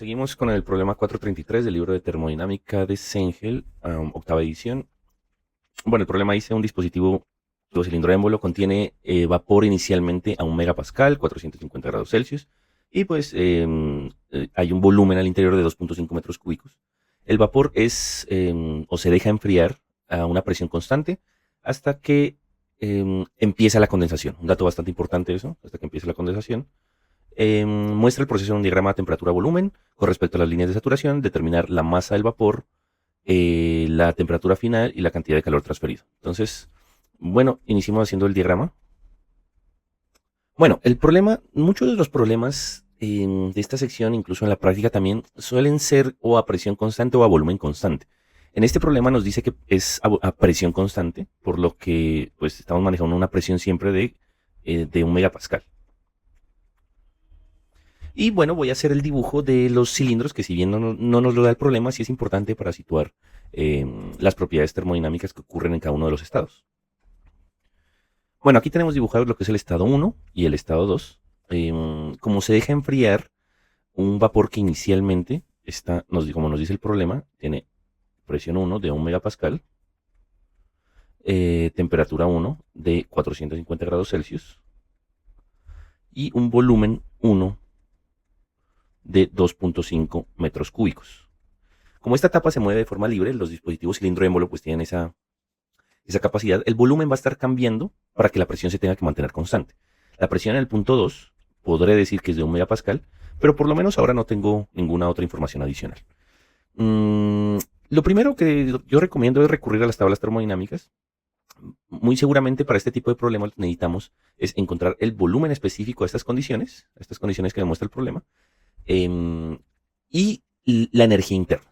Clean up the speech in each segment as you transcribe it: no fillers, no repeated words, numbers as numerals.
Seguimos con el problema 433 del libro de termodinámica de Cengel, octava edición. Bueno, el problema dice un dispositivo de cilindro émbolo contiene vapor inicialmente a 1 megapascal, 450 grados Celsius, y pues hay un volumen al interior de 2.5 metros cúbicos. El vapor es o se deja enfriar a una presión constante hasta que empieza la condensación. Un dato bastante importante eso, hasta que empiece la condensación. Muestra el proceso en un diagrama de temperatura-volumen con respecto a las líneas de saturación, determinar la masa del vapor, la temperatura final y la cantidad de calor transferido. Entonces, bueno, iniciamos haciendo el diagrama. Bueno, el problema, muchos de los problemas de esta sección, incluso en la práctica también, suelen ser o a presión constante o a volumen constante. En este problema nos dice que es a presión constante, por lo que pues estamos manejando una presión siempre de 1 megapascal. Y bueno, voy a hacer el dibujo de los cilindros, que si bien no nos lo da el problema, sí es importante para situar las propiedades termodinámicas que ocurren en cada uno de los estados. Bueno, aquí tenemos dibujados lo que es el estado 1 y el estado 2. Como se deja enfriar un vapor que inicialmente está, como nos dice el problema, tiene presión 1 de 1 megapascal, temperatura 1 de 450 grados Celsius y un volumen 1 de 2.5 metros cúbicos. Como esta tapa se mueve de forma libre, los dispositivos cilindro émbolo pues tienen esa capacidad, el volumen va a estar cambiando para que la presión se tenga que mantener constante. La presión en el punto 2 podré decir que es de 1 megapascal, pero por lo menos ahora no tengo ninguna otra información adicional. Lo primero que yo recomiendo es recurrir a las tablas termodinámicas. Muy seguramente para este tipo de problemas lo que necesitamos es encontrar el volumen específico de estas condiciones que demuestra el problema, y la energía interna.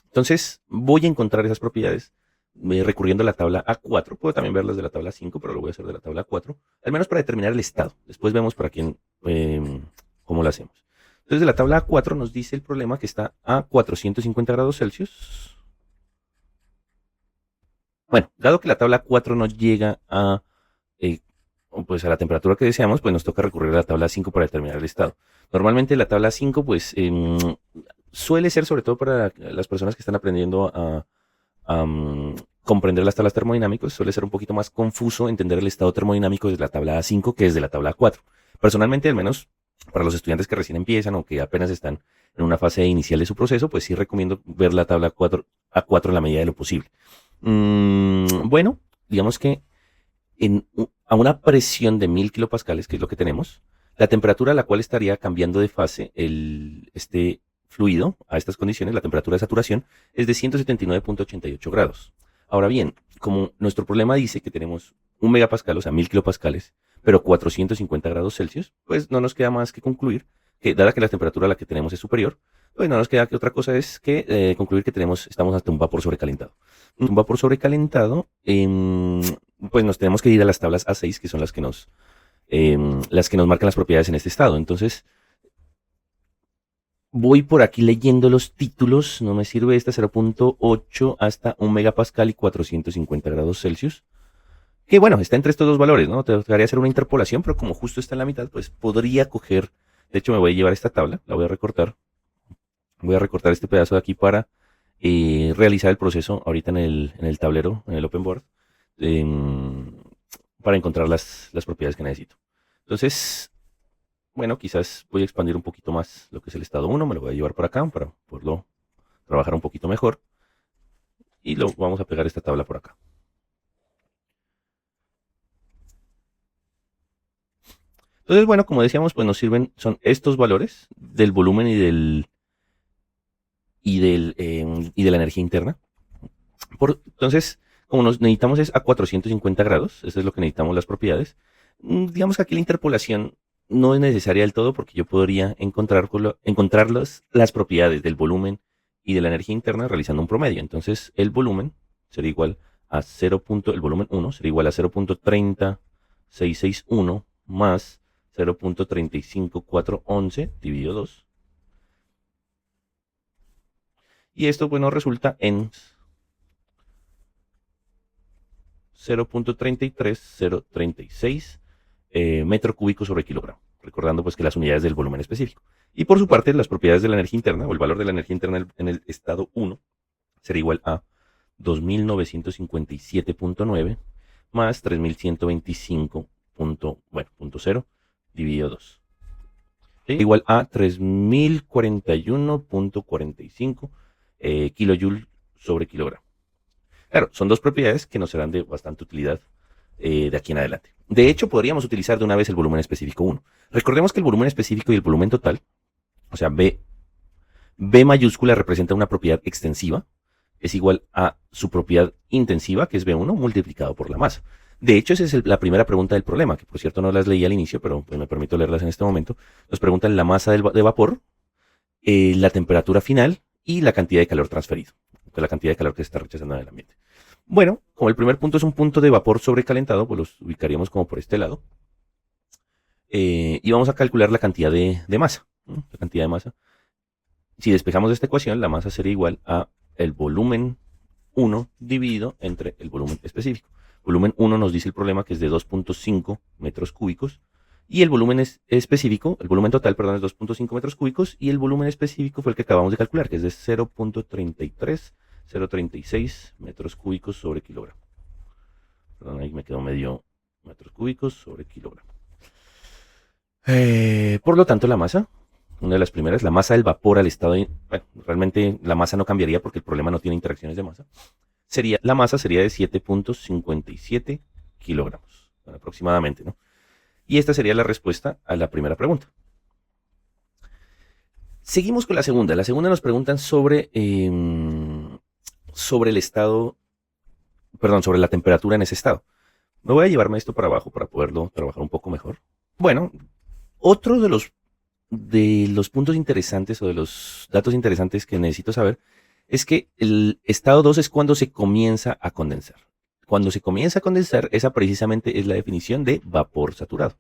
Entonces voy a encontrar esas propiedades recurriendo a la tabla A4. Puedo también verlas de la tabla 5, pero lo voy a hacer de la tabla A4, al menos para determinar el estado. Después vemos para quién, cómo lo hacemos. Entonces de la tabla A4 nos dice el problema que está a 450 grados Celsius. Bueno, dado que la tabla 4 no llega pues a la temperatura que deseamos, pues nos toca recurrir a la tabla 5 para determinar el estado. Normalmente la tabla 5 pues suele ser, sobre todo para las personas que están aprendiendo a comprender las tablas termodinámicas, suele ser un poquito más confuso entender el estado termodinámico desde la tabla A5 que desde la tabla A4. Personalmente, al menos para los estudiantes que recién empiezan o que apenas están en una fase inicial de su proceso, pues sí recomiendo ver la tabla A4 en la medida de lo posible. Bueno, digamos que a una presión de 1000 kilopascales, que es lo que tenemos, la temperatura a la cual estaría cambiando de fase este fluido a estas condiciones, la temperatura de saturación, es de 179.88 grados. Ahora bien, como nuestro problema dice que tenemos 1 megapascal, o sea 1000 kilopascales, pero 450 grados Celsius, pues no nos queda más que concluir que, dada que la temperatura a la que tenemos es superior, pues no nos queda que otra cosa es que concluir que estamos ante un vapor sobrecalentado. Un vapor sobrecalentado, pues nos tenemos que ir a las tablas A6, que son las que nos marcan las propiedades en este estado. Entonces, voy por aquí leyendo los títulos, no me sirve esta 0.8 hasta 1 megapascal y 450 grados Celsius. Que bueno, está entre estos dos valores, ¿no? Te gustaría hacer una interpolación, pero como justo está en la mitad, pues podría coger, de hecho me voy a llevar esta tabla, la voy a recortar. Voy a recortar este pedazo de aquí para realizar el proceso ahorita en el tablero, en el open board, para encontrar las propiedades que necesito. Entonces, bueno, quizás voy a expandir un poquito más lo que es el estado 1, me lo voy a llevar por acá para poderlo trabajar un poquito mejor. Y lo vamos a pegar esta tabla por acá. Entonces, bueno, como decíamos, pues nos sirven, son estos valores del volumen y de la energía interna. Entonces, como nos necesitamos es a 450 grados, eso es lo que necesitamos las propiedades. Digamos que aquí la interpolación no es necesaria del todo porque yo podría encontrar las propiedades del volumen y de la energía interna realizando un promedio. Entonces, el volumen sería igual a el volumen 1 sería igual a 0.30661 más 0.35411 dividido 2. Y esto pues nos resulta en 0.33036 metro cúbico sobre kilogramo. Recordando pues que las unidades del volumen específico. Y por su parte, las propiedades de la energía interna, o el valor de la energía interna en el estado 1, será igual a 2957.9 más 3125. Punto 0 dividido 2. ¿Sí? Igual a 3041.45 kilojoule sobre kilogramo. Claro, son dos propiedades que nos serán de bastante utilidad de aquí en adelante. De hecho, podríamos utilizar de una vez el volumen específico 1. Recordemos que el volumen específico y el volumen total, o sea, B mayúscula representa una propiedad extensiva, es igual a su propiedad intensiva, que es B1, multiplicado por la masa. De hecho, esa es la primera pregunta del problema, que por cierto no las leí al inicio, pero pues me permito leerlas en este momento. Nos preguntan la masa de vapor, la temperatura final y la cantidad de calor transferido, la cantidad de calor que se está rechazando del ambiente. Bueno, como el primer punto es un punto de vapor sobrecalentado, pues los ubicaríamos como por este lado. Y vamos a calcular la cantidad de masa. La cantidad de masa. Si despejamos esta ecuación, la masa sería igual a el volumen 1 dividido entre el volumen específico. Volumen 1 nos dice el problema que es de 2.5 metros cúbicos. Y el volumen específico, el volumen total, perdón, es 2.5 metros cúbicos. Y el volumen específico fue el que acabamos de calcular, que es de 0.36 metros cúbicos sobre kilogramo. Perdón, ahí me quedó medio metros cúbicos sobre kilogramo. Por lo tanto, la masa, una de las primeras, la masa del vapor al estado de... Bueno, realmente la masa no cambiaría porque el problema no tiene interacciones de masa. La masa sería de 7.57 kilogramos, bueno, aproximadamente, ¿no? Y esta sería la respuesta a la primera pregunta. Seguimos con la segunda. La segunda nos preguntan sobre el estado, perdón, sobre la temperatura en ese estado. Me voy a llevarme esto para abajo para poderlo trabajar un poco mejor. Bueno, otro de los puntos interesantes o de los datos interesantes que necesito saber es que el estado 2 es cuando se comienza a condensar. Cuando se comienza a condensar, esa precisamente es la definición de vapor saturado.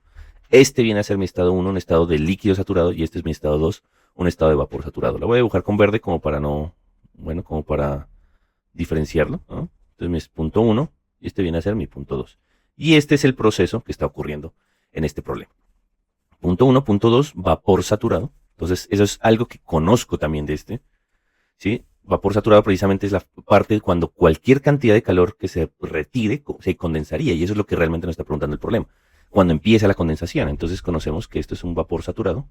Este viene a ser mi estado 1, un estado de líquido saturado, y este es mi estado 2, un estado de vapor saturado. Lo voy a dibujar con verde como para no, bueno, como para diferenciarlo, ¿no? Entonces mi punto 1 y este viene a ser mi punto 2. Y este es el proceso que está ocurriendo en este problema. Punto 1, punto 2, vapor saturado. Entonces eso es algo que conozco también de este, ¿sí? Vapor saturado precisamente es la parte cuando cualquier cantidad de calor que se retire se condensaría, y eso es lo que realmente nos está preguntando el problema. Cuando empieza la condensación, entonces conocemos que esto es un vapor saturado,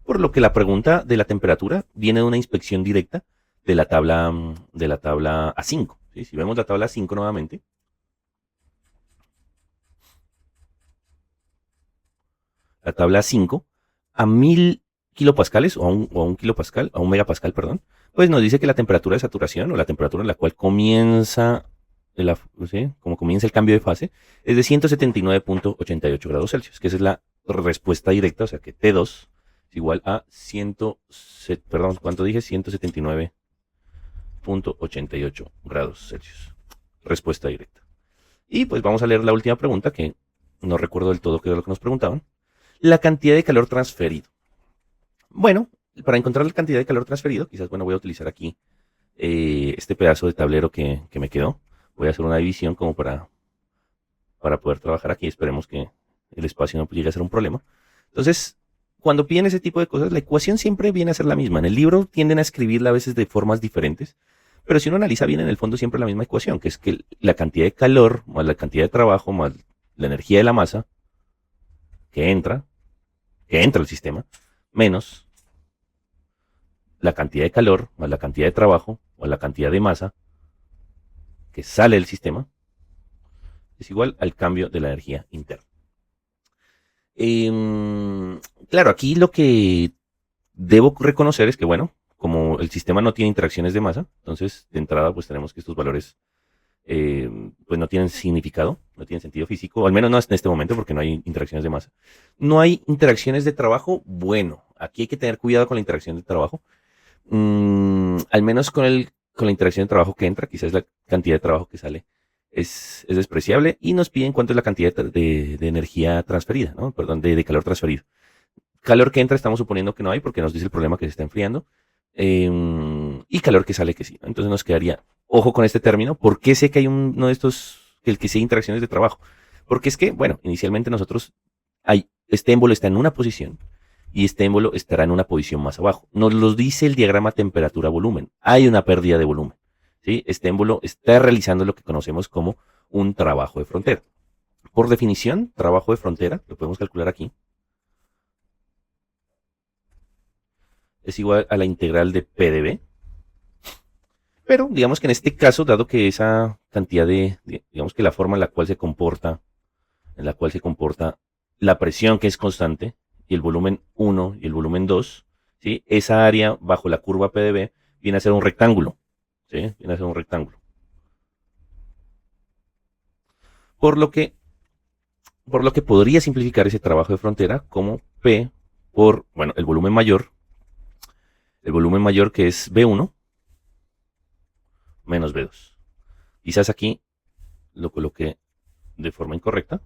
por lo que la pregunta de la temperatura viene de una inspección directa de la tabla A5. ¿Sí? Si vemos la tabla A5 nuevamente, la tabla A5, a 1000 kilopascales o a un kilopascal, a un megapascal, perdón, pues nos dice que la temperatura de saturación o la temperatura en la cual comienza como comienza el cambio de fase es de 179.88 grados Celsius, que esa es la respuesta directa, o sea que T2 es igual a 179.88 grados Celsius. Respuesta directa. Y pues vamos a leer la última pregunta, que no recuerdo del todo qué era lo que nos preguntaban. La cantidad de calor transferido. Bueno, para encontrar la cantidad de calor transferido, quizás, bueno, voy a utilizar aquí este pedazo de tablero que me quedó. Voy a hacer una división como para poder trabajar aquí. Esperemos que el espacio no llegue a ser un problema. Entonces, cuando piden ese tipo de cosas, la ecuación siempre viene a ser la misma. En el libro tienden a escribirla a veces de formas diferentes, pero si uno analiza bien, en el fondo siempre la misma ecuación, que es que la cantidad de calor más la cantidad de trabajo más la energía de la masa que entra al sistema, menos la cantidad de calor más la cantidad de trabajo más la cantidad de masa que sale del sistema, es igual al cambio de la energía interna. Claro, aquí lo que debo reconocer es que, bueno, como el sistema no tiene interacciones de masa, entonces de entrada pues tenemos que estos valores pues no tienen significado, no tienen sentido físico, o al menos no en este momento porque no hay interacciones de masa. No hay interacciones de trabajo. Bueno, aquí hay que tener cuidado con la interacción de trabajo. Al menos con la interacción de trabajo que entra, quizás la cantidad de trabajo que sale es despreciable, y nos piden cuánto es la cantidad de energía transferida, ¿no? Perdón, de calor transferido. Calor que entra estamos suponiendo que no hay porque nos dice el problema que se está enfriando, y calor que sale que sí, ¿no? Entonces nos quedaría, ojo con este término, ¿por qué sé que hay uno de estos, el que sí hay interacciones de trabajo? Porque es que, bueno, inicialmente este émbolo está en una posición, y este émbolo estará en una posición más abajo. Nos lo dice el diagrama temperatura-volumen. Hay una pérdida de volumen. ¿Sí? Este émbolo está realizando lo que conocemos como un trabajo de frontera. Por definición, trabajo de frontera, lo podemos calcular aquí, es igual a la integral de P de B. Pero digamos que en este caso, dado que esa cantidad digamos que la forma en la cual se comporta, la presión que es constante, y el volumen 1 y el volumen 2, ¿sí? Esa área bajo la curva P de B viene a ser un rectángulo, ¿sí? Viene a ser un rectángulo. Por lo que podría simplificar ese trabajo de frontera como P por, bueno, el volumen mayor que es B1 menos B2. Quizás aquí lo coloqué de forma incorrecta.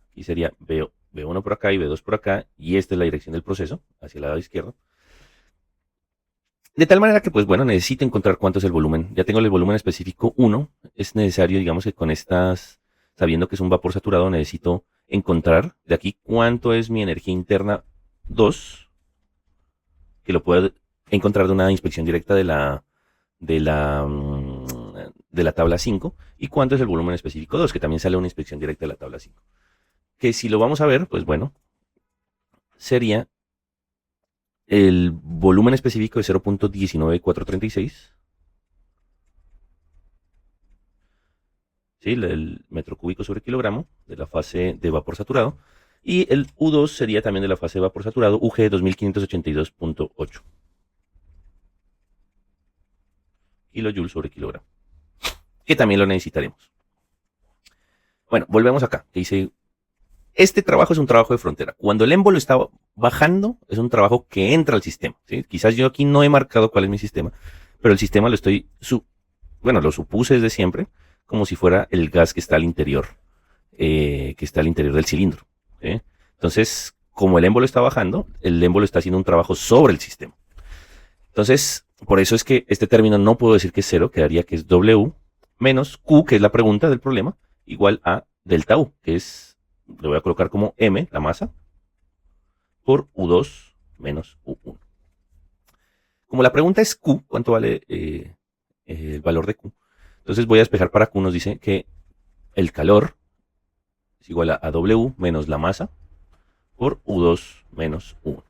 Aquí sería B1 por acá y B2 por acá, y esta es la dirección del proceso, hacia el lado izquierdo. De tal manera que, pues bueno, necesito encontrar cuánto es el volumen. Ya tengo el volumen específico 1. Es necesario, digamos que con estas, sabiendo que es un vapor saturado, necesito encontrar de aquí cuánto es mi energía interna 2, que lo puedo encontrar de una inspección directa de la tabla 5, y cuánto es el volumen específico 2, que también sale una inspección directa de la tabla 5. Que si lo vamos a ver, pues bueno, sería el volumen específico de 0.19436, ¿sí? El metro cúbico sobre kilogramo de la fase de vapor saturado, y el U2 sería también de la fase de vapor saturado, UG 2582.8 kilojoules sobre kilogramo, que también lo necesitaremos. Bueno, volvemos acá, que dice, este trabajo es un trabajo de frontera. Cuando el émbolo está bajando, es un trabajo que entra al sistema, ¿sí? Quizás yo aquí no he marcado cuál es mi sistema, pero el sistema lo lo supuse desde siempre, como si fuera el gas que está al interior, del cilindro, ¿sí? Entonces, como el émbolo está bajando, el émbolo está haciendo un trabajo sobre el sistema. Entonces, por eso es que este término no puedo decir que es cero, quedaría que es W menos Q, que es la pregunta del problema, igual a delta U, que es, le voy a colocar como M, la masa, por U2 menos U1. Como la pregunta es Q, ¿cuánto vale el valor de Q? Entonces voy a despejar para Q, nos dice que el calor es igual a W menos la masa por U2 menos U1.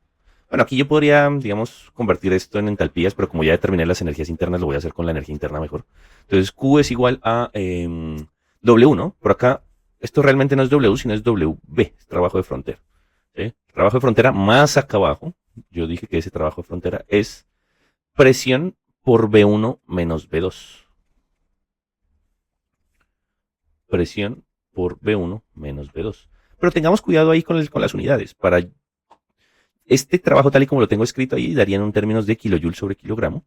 Bueno, aquí yo podría, digamos, convertir esto en entalpías, pero como ya determiné las energías internas, lo voy a hacer con la energía interna mejor. Entonces, Q es igual a W, ¿no? Por acá, esto realmente no es W, sino es WB, es trabajo de frontera. ¿Sí? Trabajo de frontera más acá abajo, yo dije que ese trabajo de frontera es presión por B1 menos B2. Presión por B1 menos B2. Pero tengamos cuidado ahí con las unidades. Para este trabajo, tal y como lo tengo escrito ahí, darían en términos de kilojoule sobre kilogramo.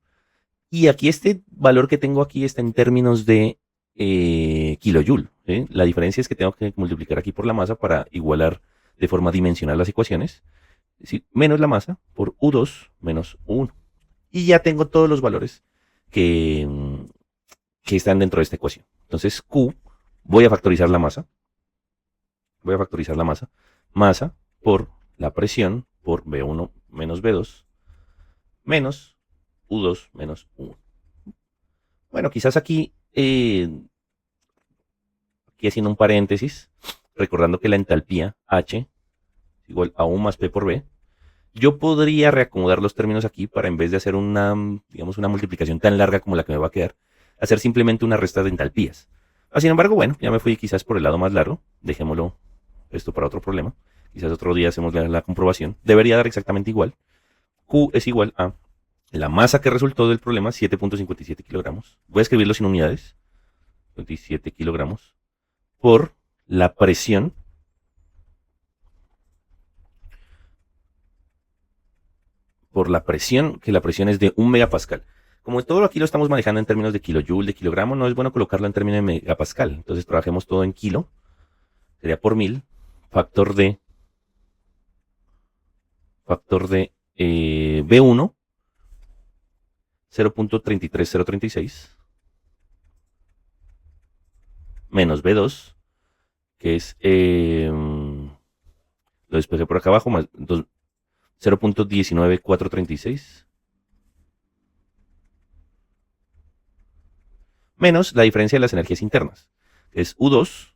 Y aquí este valor que tengo aquí está en términos de kilojoule. ¿Sí? La diferencia es que tengo que multiplicar aquí por la masa para igualar de forma dimensional las ecuaciones. Es decir, menos la masa por U2 menos U1. Y ya tengo todos los valores que, que están dentro de esta ecuación. Entonces Q, voy a factorizar la masa. Masa por la presión por B1 menos B2 menos U2 menos U1. Bueno, quizás aquí haciendo un paréntesis, recordando que la entalpía H es igual a U más P por B, yo podría reacomodar los términos aquí para, en vez de hacer una multiplicación tan larga como la que me va a quedar, hacer simplemente una resta de entalpías. Sin embargo, bueno, ya me fui quizás por el lado más largo, dejémoslo esto para otro problema, quizás otro día hacemos la comprobación, debería dar exactamente igual. Q es igual a la masa que resultó del problema, 7.57 kilogramos, voy a escribirlo sin unidades, 57 kilogramos, por la presión que la presión es de 1 megapascal. Como todo aquí lo estamos manejando en términos de kilojoule, de kilogramo, no es bueno colocarlo en términos de megapascal. Entonces trabajemos todo en kilo. Sería por 1000. Factor de B1, 0.33036. Menos B2, que es lo despejé por acá abajo, más 0.19436, menos la diferencia de las energías internas, que es U2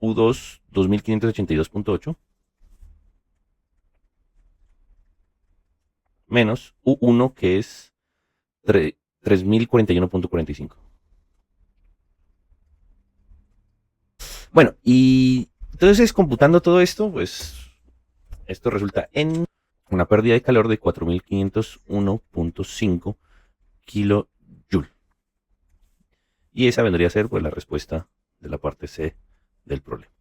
2582.8, menos U1, que es 3041.45. Bueno, y entonces computando todo esto, pues esto resulta en una pérdida de calor de 4501.5 kilojoule. Y esa vendría a ser pues la respuesta de la parte C del problema.